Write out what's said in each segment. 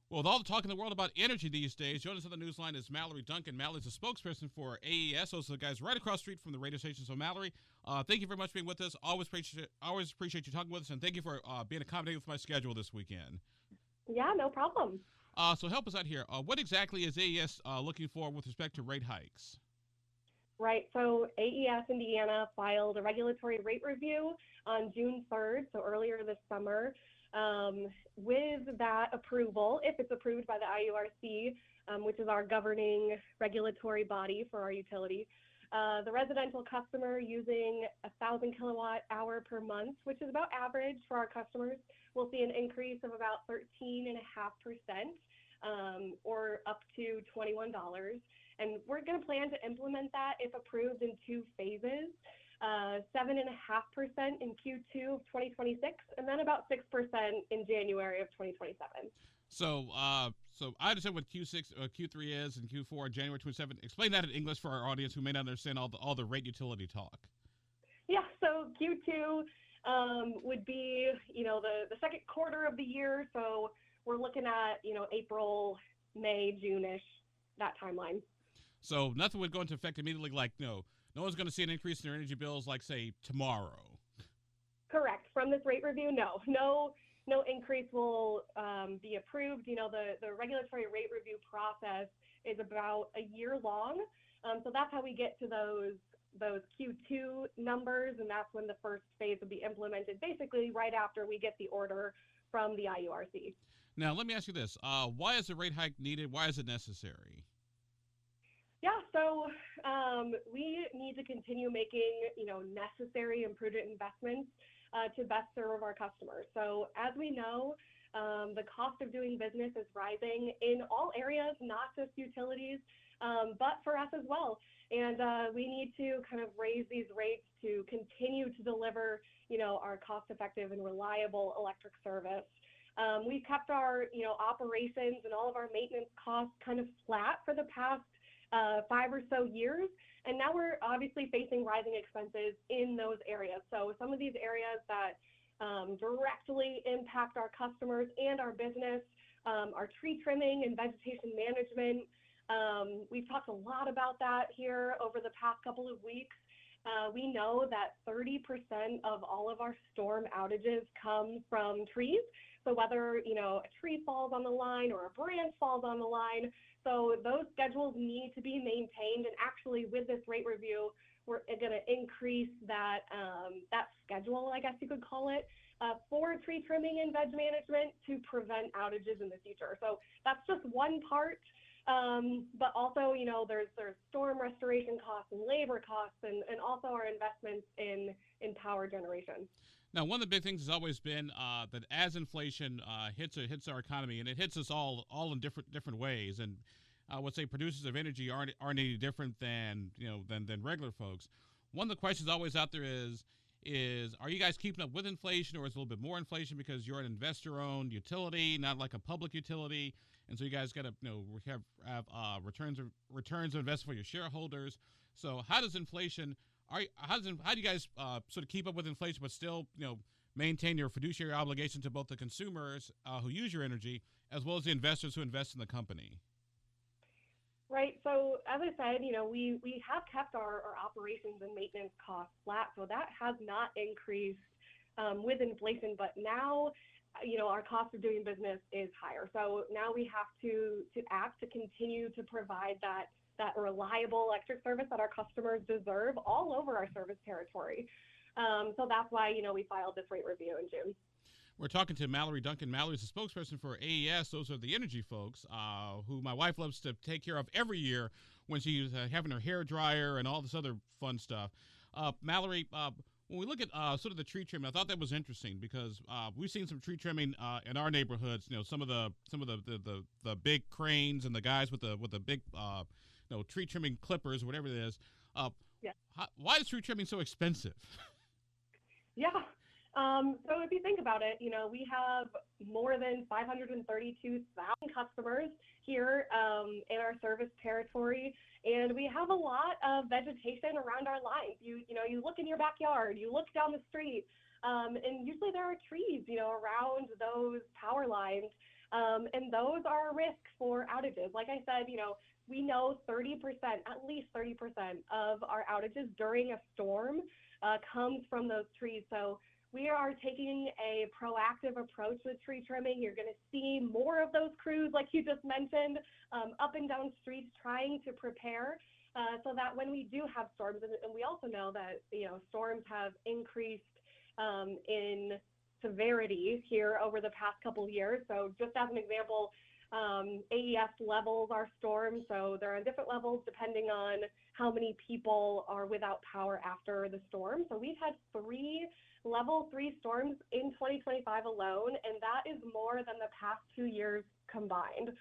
Well, with all the talk in the world about energy these days, joining us on the news line is Mallory Duncan. Mallory's a spokesperson for AES. Those are the guys right across the street from the radio station. So, Mallory, thank you very much for being with us. Always appreciate you talking with us, and thank you for being accommodating with my schedule this weekend. Yeah, no problem. So, help us out here. What exactly is AES looking for with respect to rate hikes? Right. So AES Indiana filed a regulatory rate review on June 3rd, so earlier this summer. With that approval, if it's approved by the IURC, which is our governing regulatory body for our utility, the residential customer using 1,000 kilowatt hour per month, which is about average for our customers, will see an increase of about 13.5%, or up to $21. And we're going to plan to implement that, if approved, in two phases. 7.5% in Q2 of 2026, and then about 6% in January of 2027. So I understand what Q6, Q3 is, and Q4, January 27th. Explain that in English for our audience who may not understand all the rate utility talk. Yeah, so Q2 would be, the second quarter of the year. So we're looking at, April, May, June-ish, that timeline. So nothing would go into effect immediately, like, no one's going to see an increase in their energy bills, like, say, tomorrow. Correct. From this rate review, no increase will be approved. The regulatory rate review process is about a year long. So that's how we get to those Q2 numbers, and that's when the first phase will be implemented, basically right after we get the order from the IURC. Now, let me ask you this. Why is a rate hike needed? Why is it necessary? Yeah, so we need to continue making, necessary and prudent investments to best serve our customers. So as we know, the cost of doing business is rising in all areas, not just utilities, but for us as well. And we need to kind of raise these rates to continue to deliver, our cost-effective and reliable electric service. We've kept our, operations and all of our maintenance costs kind of flat for the past 5 or so years. And now we're obviously facing rising expenses in those areas. So some of these areas that directly impact our customers and our business are tree trimming and vegetation management. We've talked a lot about that here over the past couple of weeks. We know that 30% of all of our storm outages come from trees. So whether, a tree falls on the line or a branch falls on the line, so those schedules need to be maintained. And actually, with this rate review, we're going to increase that schedule, I guess you could call it, for tree trimming and veg management to prevent outages in the future. So that's just one part. But also, there's storm restoration costs and labor costs, and also our investments in power generation. Now, one of the big things has always been that as inflation hits our economy, and it hits us all in different ways, and I would say producers of energy aren't any different than regular folks. One of the questions always out there is are you guys keeping up with inflation, or is it a little bit more inflation because you're an investor-owned utility, not like a public utility, and so you guys got to have returns to invest for your shareholders. So how does inflation? How do you guys sort of keep up with inflation, but still, maintain your fiduciary obligation to both the consumers who use your energy as well as the investors who invest in the company? Right. So as I said, we have kept our operations and maintenance costs flat, so that has not increased with inflation. But now, our cost of doing business is higher. So now we have to act to continue to provide that reliable electric service that our customers deserve all over our service territory. So that's why, we filed this rate review in June. We're talking to Mallory Duncan. Mallory's the spokesperson for AES. Those are the energy folks who my wife loves to take care of every year when she's having her hair dryer and all this other fun stuff. Mallory, when we look at sort of the tree trimming, I thought that was interesting because we've seen some tree trimming in our neighborhoods. Some of the big cranes and the guys with the big tree trimming clippers or whatever it is. Yeah. Why is tree trimming so expensive? Yeah. So if you think about it, we have more than 532,000 customers here in our service territory, and we have a lot of vegetation around our lines. You look in your backyard, you look down the street, and usually there are trees, around those power lines. And those are a risk for outages. Like I said, we know 30%, at least 30% of our outages during a storm comes from those trees. So we are taking a proactive approach with tree trimming. You're going to see more of those crews, like you just mentioned, up and down streets trying to prepare so that when we do have storms, and we also know that storms have increased in severity here over the past couple of years. So just as an example, AES levels our storms, so they're on different levels depending on how many people are without power after the storm. So we've had 3 level 3 storms in 2025 alone, and that is more than the past 2 years combined.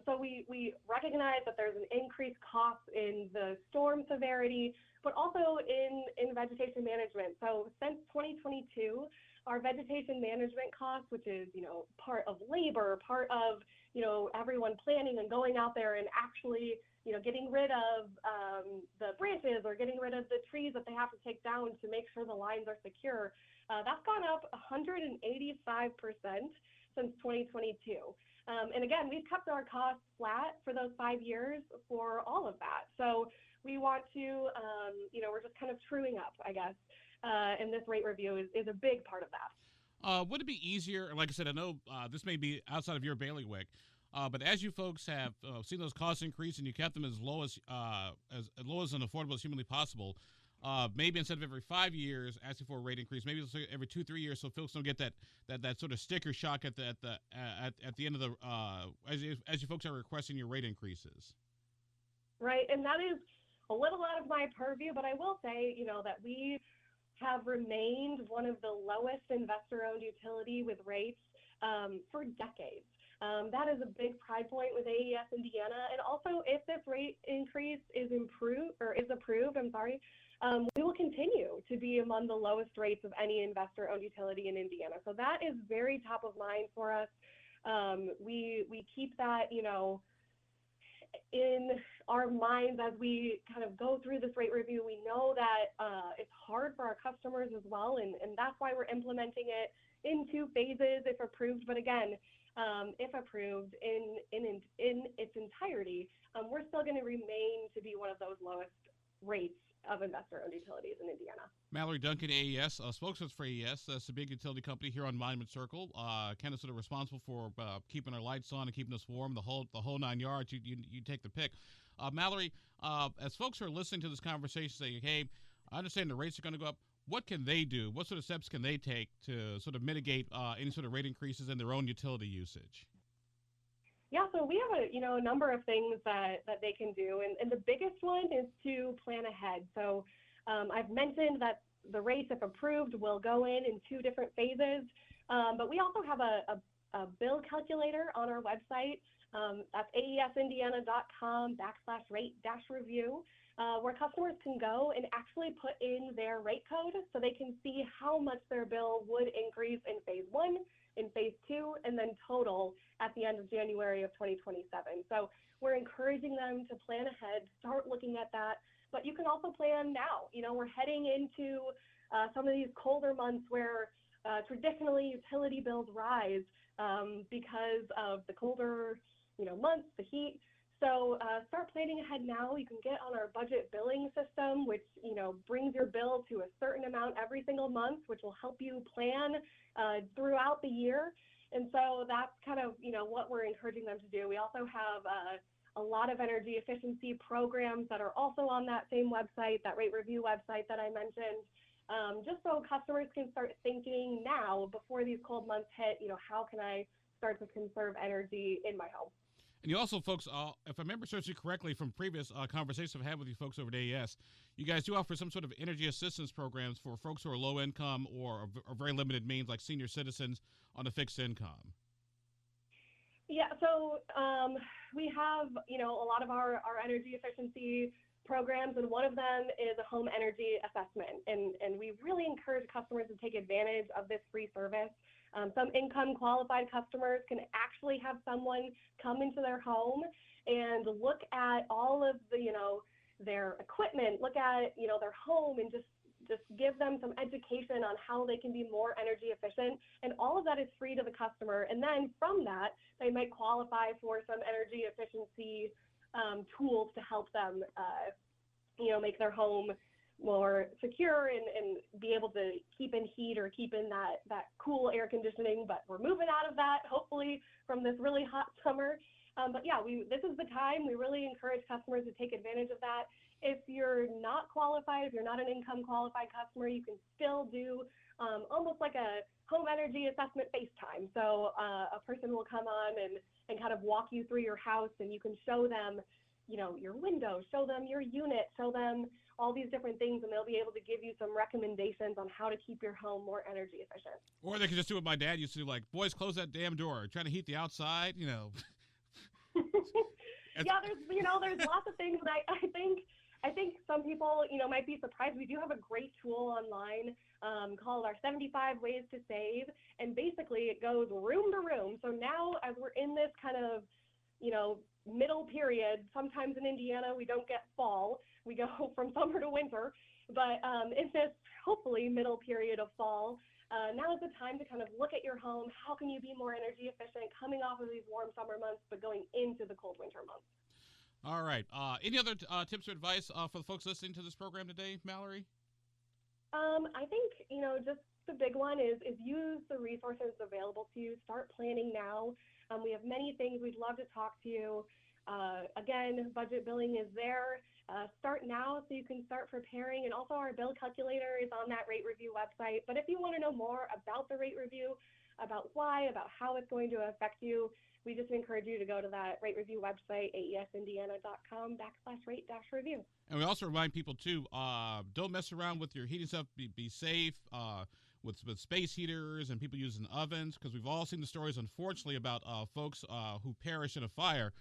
So we recognize that there's an increased cost in the storm severity, but also in vegetation management. So since 2022, our vegetation management costs, which is, part of labor, part of, everyone planning and going out there and actually, getting rid of the branches or getting rid of the trees that they have to take down to make sure the lines are secure, that's gone up 185% since 2022. And again, we've kept our costs flat for those 5 years for all of that. So we want to, we're just kind of truing up, I guess. And this rate review is a big part of that. Would it be easier, like I said, I know this may be outside of your bailiwick, but as you folks have seen those costs increase and you kept them as low as and affordable as humanly possible, maybe instead of every 5 years asking for a rate increase, maybe it's every 2-3 years, so folks don't get that sort of sticker shock at the end of the as you folks are requesting your rate increases. Right, and that is a little out of my purview, but I will say, that we have remained one of the lowest investor-owned utility with rates for decades. That is a big pride point with AES Indiana. And also, if this rate increase is approved, we will continue to be among the lowest rates of any investor-owned utility in Indiana. So that is very top of mind for us. We keep that, in our minds as we kind of go through this rate review. We know that it's hard for our customers as well, and that's why we're implementing it in 2 phases if approved. But again, if approved in its entirety, we're still going to remain to be one of those lowest rates of investor-owned utilities in Indiana. Mallory, Duncan, AES, spokesperson for AES. That's a big utility company here on Monument Circle. Kind of sort of responsible for keeping our lights on and keeping us warm, the whole 9 yards. You take the pick. Mallory, as folks are listening to this conversation saying, hey, I understand the rates are going to go up, what can they do? What sort of steps can they take to sort of mitigate any sort of rate increases in their own utility usage? Yeah, so we have a number of things that they can do, and the biggest one is to plan ahead. So I've mentioned that the rates, if approved, will go in 2 different phases, but we also have a bill calculator on our website. That's aesindiana.com/rate-review, where customers can go and actually put in their rate code so they can see how much their bill would increase in phase 1, in phase 2, and then total at the end of January of 2027. So we're encouraging them to plan ahead, start looking at that, but you can also plan now. We're heading into some of these colder months where traditionally utility bills rise because of the colder, months, the heat. So start planning ahead now. You can get on our budget billing system, which, brings your bill to a certain amount every single month, which will help you plan throughout the year. And so that's kind of, what we're encouraging them to do. We also have a lot of energy efficiency programs that are also on that same website, that rate review website that I mentioned, just so customers can start thinking now before these cold months hit, how can I start to conserve energy in my home? And you also, folks, if I remember searching correctly from previous conversations I've had with you folks over at AES, you guys do offer some sort of energy assistance programs for folks who are low income or very limited means, like senior citizens on a fixed income. Yeah, so we have, a lot of our energy efficiency programs, and one of them is a home energy assessment. And we really encourage customers to take advantage of this free service. Some income qualified customers can actually have someone come into their home and look at all of the, their equipment, look at, their home, and just just give them some education on how they can be more energy efficient. And all of that is free to the customer. And then from that, they might qualify for some energy efficiency tools to help them, make their home more secure and be able to keep in heat or keep in that cool air conditioning. But we're moving out of that, hopefully, from this really hot summer. But yeah, this is the time. We really encourage customers to take advantage of that. If you're not qualified, if you're not an income qualified customer, you can still do almost like a home energy assessment FaceTime. So a person will come on and kind of walk you through your house, and you can show them, your windows, show them your unit, show them all these different things, and they'll be able to give you some recommendations on how to keep your home more energy efficient. Or they can just do what my dad used to do, like, boys, close that damn door. Trying to heat the outside, Yeah, there's lots of things that I think some people, might be surprised. We do have a great tool online called our 75 Ways to Save, and basically it goes room to room. So now as we're in this kind of, middle period, sometimes in Indiana we don't get fall, we go from summer to winter, but in this hopefully middle period of fall, now is the time to kind of look at your home. How can you be more energy efficient coming off of these warm summer months but going into the cold winter months? All right. Any other tips or advice for the folks listening to this program today, Mallory? I think, just the big one is use the resources available to you. Start planning now. We have many things we'd love to talk to you. Again, budget billing is there. Start now so you can start preparing. And also our bill calculator is on that rate review website. But if you want to know more about the rate review, about why, about how it's going to affect you, we just encourage you to go to that rate review website, aesindiana.com/rate-review. And we also remind people, too, don't mess around with your heating stuff. Be safe with space heaters and people using ovens, because we've all seen the stories, unfortunately, about folks who perish in a fire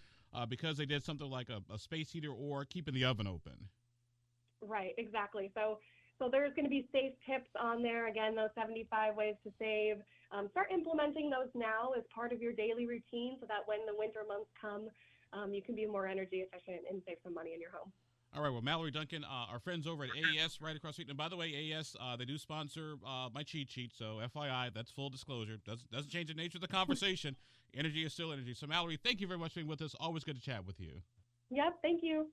because they did something like a space heater or keeping the oven open. Right, exactly. So there's going to be safe tips on there. Again, those 75 ways to save. Start implementing those now as part of your daily routine so that when the winter months come, you can be more energy efficient and save some money in your home. All right. Well, Mallory, Duncan, our friends over at AES right across the street. And by the way, AES, they do sponsor my cheat sheet. So FYI, that's full disclosure. Doesn't change the nature of the conversation. Energy is still energy. So Mallory, thank you very much for being with us. Always good to chat with you. Yep. Thank you.